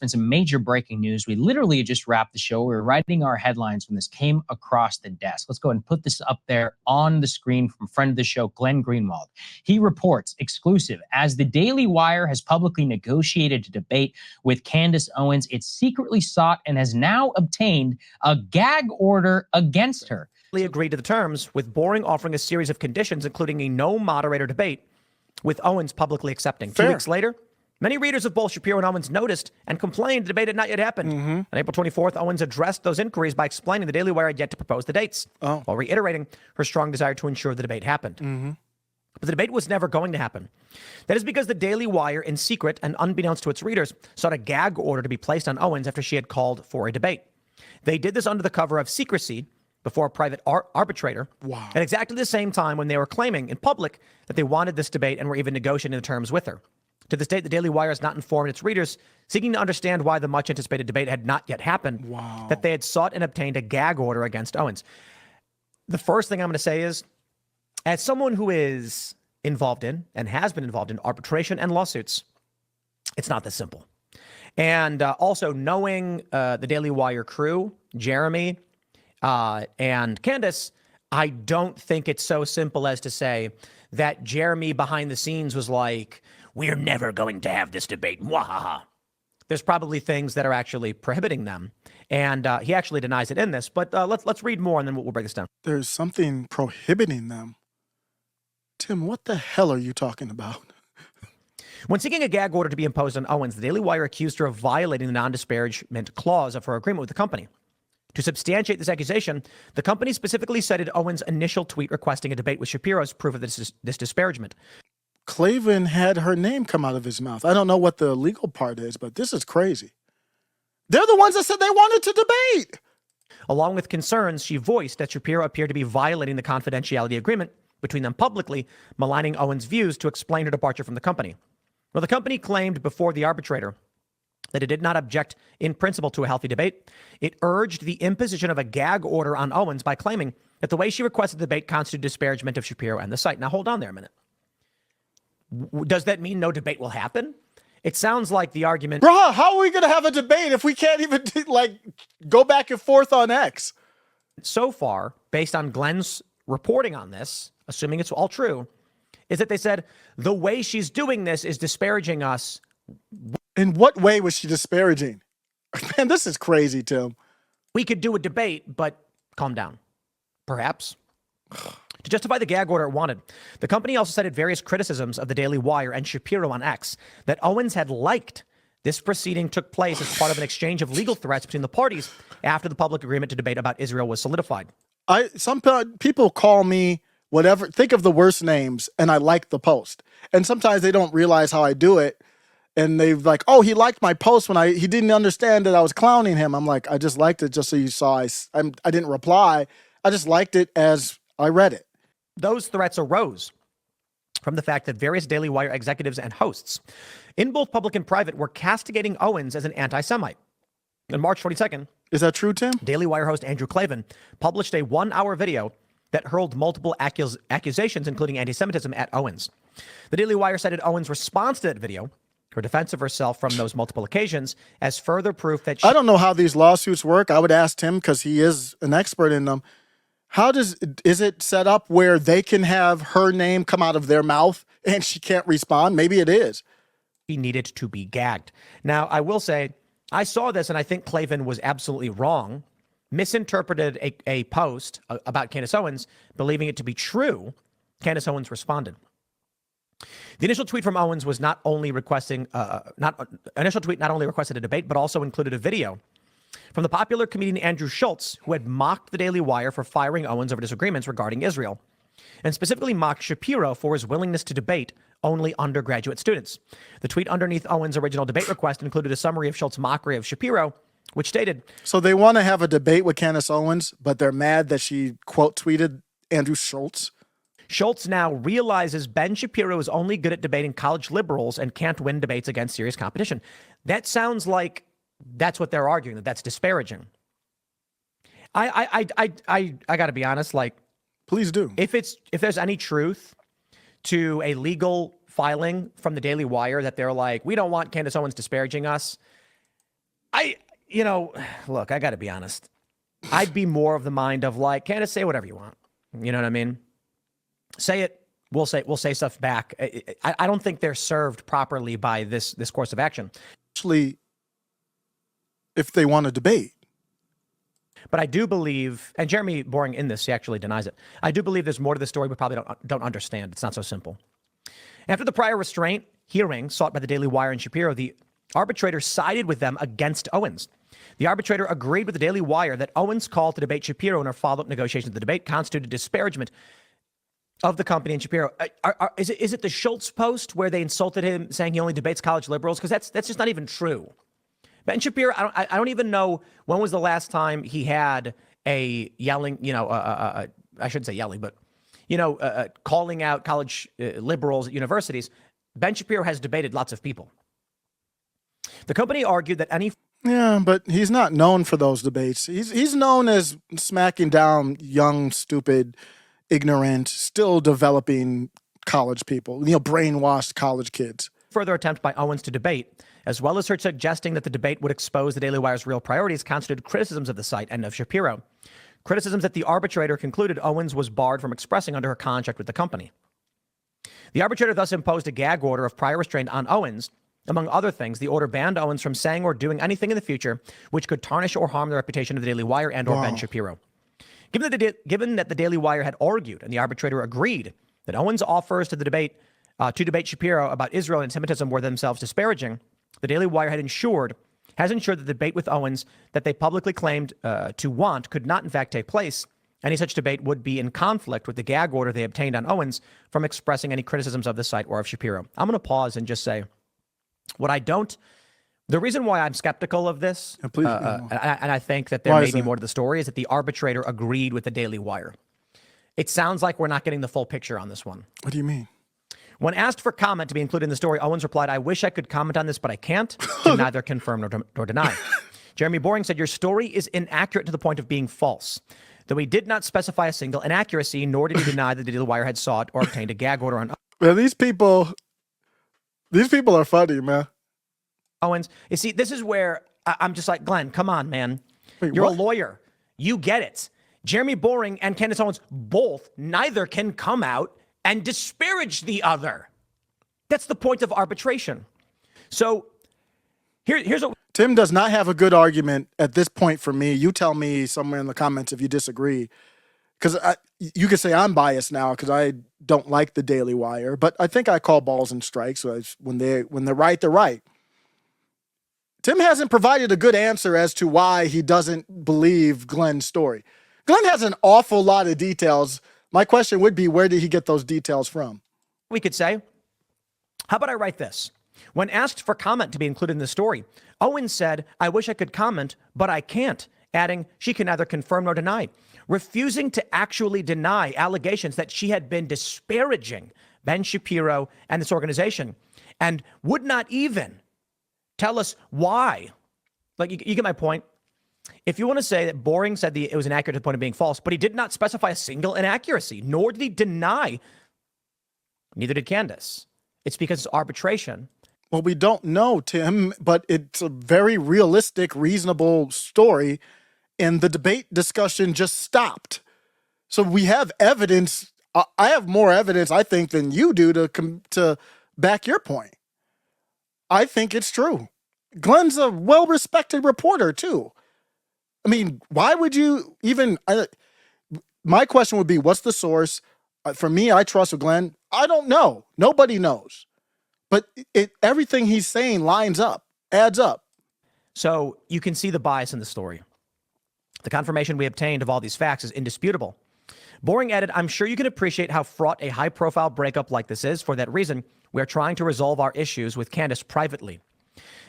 and some major breaking news. We literally just wrapped the show. We were writing our headlines when this came across the desk. Let's go ahead and put this up there on the screen from friend of the show, Glenn Greenwald. He reports exclusive as the Daily Wire has publicly negotiated a debate with Candace Owens. It secretly sought and has now obtained a gag order against her. Agreed to the terms, with Boring offering a series of conditions, including a no moderator debate, with Owens publicly accepting. Fair. 2 weeks later, many readers of both Shapiro and Owens noticed and complained the debate had not yet happened. On April 24th, Owens addressed those inquiries by explaining the Daily Wire had yet to propose the dates, while reiterating her strong desire to ensure the debate happened. But the debate was never going to happen. That is because the Daily Wire, in secret and unbeknownst to its readers, sought a gag order to be placed on Owens after she had called for a debate. They did this under the cover of secrecy before a private arbitrator at exactly the same time when they were claiming in public that they wanted this debate and were even negotiating the terms with her. To this date, the Daily Wire has not informed its readers, seeking to understand why the much-anticipated debate had not yet happened, that they had sought and obtained a gag order against Owens. The first thing I'm going to say is, as someone who is involved in and has been involved in arbitration and lawsuits, it's not this simple. And also knowing the Daily Wire crew, Jeremy, and Candace, I don't think it's so simple as to say that Jeremy behind the scenes was like, we're never going to have this debate. Mwahaha. There's probably things that are actually prohibiting them. And he actually denies it in this. But let's read more and then we'll break this down. There's something prohibiting them. Tim, what the hell are you talking about? When seeking a gag order to be imposed on Owens, the Daily Wire accused her of violating the non-disparagement clause of her agreement with the company. To substantiate this accusation, the company specifically cited Owens' initial tweet requesting a debate with Shapiro as proof of this disparagement. Clavin had her name come out of his mouth. I don't know what the legal part is, but this is crazy. They're the ones that said they wanted to debate. Along with concerns she voiced that Shapiro appeared to be violating the confidentiality agreement between them publicly, maligning Owens' views to explain her departure from the company. Well, the company claimed before the arbitrator that it did not object in principle to a healthy debate. It urged the imposition of a gag order on Owens by claiming that the way she requested the debate constituted disparagement of Shapiro and the site. Now, hold on there a minute. Does that mean no debate will happen? It sounds like the argument... Bruh, how are we going to have a debate if we can't even, go back and forth on X? So far, based on Glenn's reporting on this, assuming it's all true, is that they said the way she's doing this is disparaging us. In what way was she disparaging? Man, this is crazy, Tim. We could do a debate, but calm down. Perhaps. To justify the gag order it wanted, the company also cited various criticisms of the Daily Wire and Shapiro on X that Owens had liked. This proceeding took place as part of an exchange of legal threats between the parties after the public agreement to debate about Israel was solidified. Some people call me whatever, think of the worst names, and I like the post. And sometimes they don't realize how I do it. And they've like, oh, he liked my post when he didn't understand that I was clowning him. I'm like, I just liked it just so you saw. I didn't reply. I just liked it as I read it. Those threats arose from the fact that various Daily Wire executives and hosts in both public and private were castigating Owens as an anti-Semite. On March 22nd, is that true, Tim? Daily Wire host Andrew Clavin published a 1-hour video that hurled multiple accusations, including anti-Semitism, at Owens. The Daily Wire cited Owens' response to that video, her defense of herself from those multiple occasions, as further proof that I don't know how these lawsuits work. I would ask Tim because he is an expert in them. Is it set up where they can have her name come out of their mouth and she can't respond? Maybe it is. He needed to be gagged. Now, I will say, I saw this and I think Clavin was absolutely wrong, misinterpreted a post about Candace Owens, believing it to be true. Candace Owens responded. The initial tweet from Owens was not only requested a debate, but also included a video from the popular comedian Andrew Schultz, who had mocked the Daily Wire for firing Owens over disagreements regarding Israel, and specifically mocked Shapiro for his willingness to debate only undergraduate students. The tweet underneath Owens' original debate request included a summary of Schultz's mockery of Shapiro, which stated, so they want to have a debate with Candace Owens, but they're mad that she quote tweeted Andrew Schultz. Schultz now realizes Ben Shapiro is only good at debating college liberals and can't win debates against serious competition. That sounds like that's what they're arguing, that's disparaging. I got to be honest, please do. If there's any truth to a legal filing from the Daily Wire that they're like, we don't want Candace Owens disparaging us, Look, I got to be honest. I'd be more of the mind of like, Candace, say whatever you want. You know what I mean? Say it. We'll say stuff back. I don't think they're served properly by this course of action. Actually, if they want to debate. But I do believe, and Jeremy Boring in this, he actually denies it. I do believe there's more to the story we probably don't understand. It's not so simple. After the prior restraint hearing sought by the Daily Wire and Shapiro, the arbitrator sided with them against Owens. The arbitrator agreed with the Daily Wire that Owens' call to debate Shapiro in her follow-up negotiations of the debate constituted disparagement of the company and Shapiro. Is it the Schultz post where they insulted him, saying he only debates college liberals? Because that's just not even true. Ben Shapiro, I don't even know when was the last time he had a yelling, I shouldn't say yelling, but, calling out college liberals at universities. Ben Shapiro has debated lots of people. The company argued that any... Yeah, but he's not known for those debates. He's known as smacking down young, stupid, ignorant, still developing college people, brainwashed college kids. Further attempt by Owens to debate, as well as her suggesting that the debate would expose the Daily Wire's real priorities, constituted criticisms of the site and of Shapiro. Criticisms that the arbitrator concluded Owens was barred from expressing under her contract with the company. The arbitrator thus imposed a gag order of prior restraint on Owens. Among other things, the order banned Owens from saying or doing anything in the future which could tarnish or harm the reputation of the Daily Wire and or Ben Shapiro. Given that the Daily Wire had argued and the arbitrator agreed that Owens' offers to debate Shapiro about Israel and anti-Semitism were themselves disparaging, the Daily Wire has ensured that the debate with Owens that they publicly claimed to want could not in fact take place. Any such debate would be in conflict with the gag order they obtained on Owens from expressing any criticisms of the site or of Shapiro. I'm going to pause and just say the reason why I'm skeptical of this, and I think that there may be more to the story, is that the arbitrator agreed with the Daily Wire. It sounds like we're not getting the full picture on this one. What do you mean? When asked for comment to be included in the story, Owens replied, "I wish I could comment on this, but I can't," to neither confirm nor deny. Jeremy Boring said, "Your story is inaccurate to the point of being false. Though he did not specify a single inaccuracy, nor did he deny that the Daily Wire had sought or obtained a gag order on..." Man, these people are funny, man. Owens, you see, this is where I'm just like, Glenn, come on, man. Wait, You're what? a lawyer. You get it. Jeremy Boring and Candace Owens neither can come out and disparage the other. That's the point of arbitration. So here's what... Tim does not have a good argument at this point for me. You tell me somewhere in the comments if you disagree. Because you could say I'm biased now because I don't like the Daily Wire, but I think I call balls and strikes. So when they're right, they're right. Tim hasn't provided a good answer as to why he doesn't believe Glenn's story. Glenn has an awful lot of details. My question would be, where did he get those details from? We could say, how about I write this? When asked for comment to be included in the story, Owens said, "I wish I could comment, but I can't," adding she can neither confirm nor deny, refusing to actually deny allegations that she had been disparaging Ben Shapiro and this organization, and would not even tell us why. Like, you get my point. If you want to say that Boring said it was inaccurate to the point of being false, but he did not specify a single inaccuracy, nor did he deny, neither did Candace. It's because it's arbitration. Well, we don't know, Tim, but it's a very realistic, reasonable story, and the debate discussion just stopped. So we have evidence. I have more evidence, I think, than you do to back your point. I think it's true. Glenn's a well-respected reporter, too. I mean, why would you even... my question would be, what's the source? For me, I trust Glenn. I don't know. Nobody knows. But everything he's saying lines up, adds up. So you can see the bias in the story. The confirmation we obtained of all these facts is indisputable. Boring added, "I'm sure you can appreciate how fraught a high-profile breakup like this is. For that reason, we are trying to resolve our issues with Candace privately.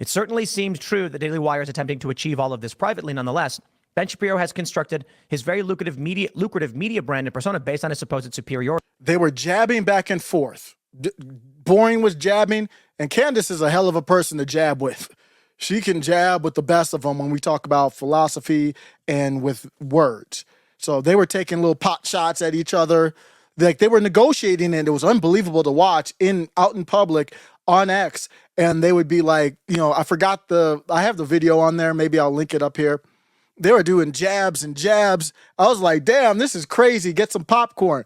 It certainly seemed true that Daily Wire is attempting to achieve all of this privately. Nonetheless, Ben Shapiro has constructed his very lucrative media brand and persona based on his supposed superiority." They were jabbing back and forth. Boring was jabbing, and Candace is a hell of a person to jab with. She can jab with the best of them when we talk about philosophy and with words. So they were taking little pot shots at each other. Like, they were negotiating, and it was unbelievable to watch out in public. on X, and they would be like, you know, I have the video on there. Maybe I'll link it up here. They were doing jabs and jabs. I was like, damn, this is crazy. Get some popcorn.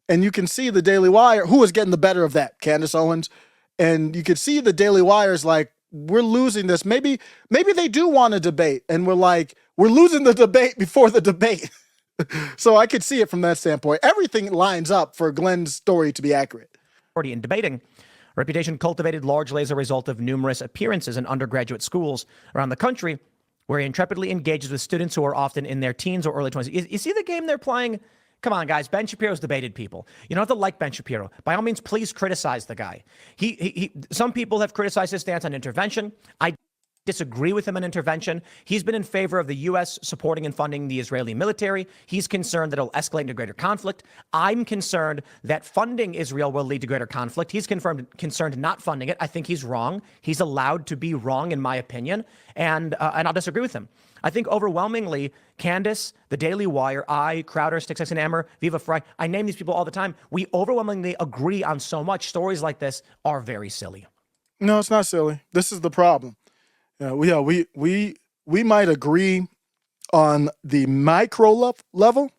And you can see the Daily Wire, who was getting the better of that, Candace Owens. And you could see the Daily Wire's like, we're losing this. Maybe they do want a debate. And we're like, we're losing the debate before the debate. So I could see it from that standpoint. Everything lines up for Glenn's story to be accurate. In debating, reputation cultivated largely as a result of numerous appearances in undergraduate schools around the country, where he intrepidly engages with students who are often in their teens or early 20s. You see the game they're playing? Come on, guys. Ben Shapiro's debated people. You don't have to like Ben Shapiro. By all means, please criticize the guy. Some people have criticized his stance on intervention. I disagree with him on intervention. He's been in favor of the U.S. supporting and funding the Israeli military. He's concerned that it'll escalate into greater conflict. I'm concerned that funding Israel will lead to greater conflict. He's concerned not funding it. I think he's wrong. He's allowed to be wrong, in my opinion, and I'll disagree with him. I think overwhelmingly, Candace, the Daily Wire, Crowder, Stixx and Amber, Viva Fry, I name these people all the time. We overwhelmingly agree on so much. Stories like this are very silly. No, it's not silly. This is the problem. We might agree on the micro level,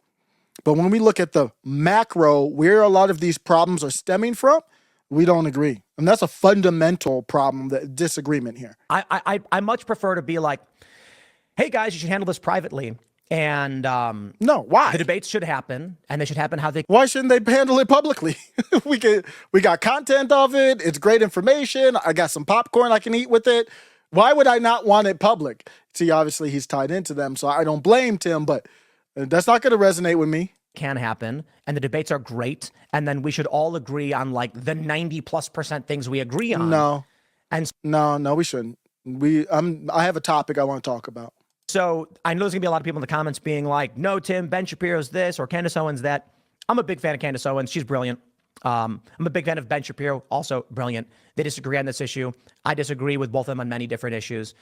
but when we look at the macro, where a lot of these problems are stemming from, we don't agree. And that's a fundamental problem, the disagreement here. I much prefer to be like, hey guys, you should handle this privately. And no, why? The debates should happen, and they should happen how they. Why shouldn't they handle it publicly? We got content of it. It's great information. I got some popcorn I can eat with it. Why would I not want it public? See, obviously he's tied into them, so I don't blame Tim, but that's not going to resonate with me. Can happen, and the debates are great, and then we should all agree on like the 90+% things we agree on. No, and no, we shouldn't. I have a topic I want to talk about. So I know there's gonna be a lot of people in the comments being like, no, Tim, Ben Shapiro's this or Candace Owens that. I'm a big fan of Candace Owens. She's brilliant. I'm a big fan of Ben Shapiro, also brilliant. They disagree on this issue. I disagree with both of them on many different issues.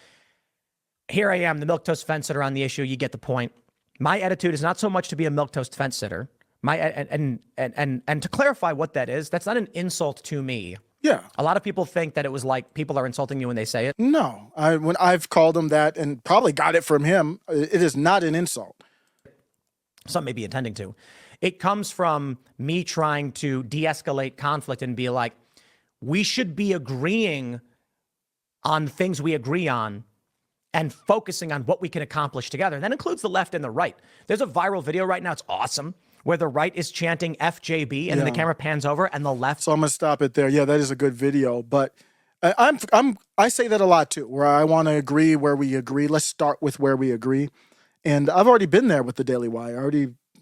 Here I am, the milquetoast fence sitter on the issue. You get the point. My attitude is not so much to be a milquetoast fence sitter. And to clarify what that is, that's not an insult to me. Yeah. A lot of people think that it was like people are insulting you when they say it. No, when I've called him that and probably got it from him, it is not an insult. Some may be intending to. It comes from me trying to de-escalate conflict and be like, we should be agreeing on things we agree on and focusing on what we can accomplish together. And that includes the left and the right. There's a viral video right now. It's awesome. Where the right is chanting FJB and then the camera pans over and the left. So I'm going to stop it there. Yeah, that is a good video. But I say that a lot too, where I want to agree where we agree. Let's start with where we agree. And I've already been there with the Daily Wire.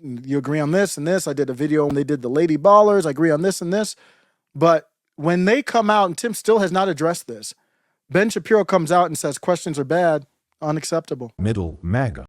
You agree on this and this. I did a video when they did the Lady Ballers. I agree on this and this. But when they come out, and Tim still has not addressed this, Ben Shapiro comes out and says questions are bad, unacceptable. Middle MAGA.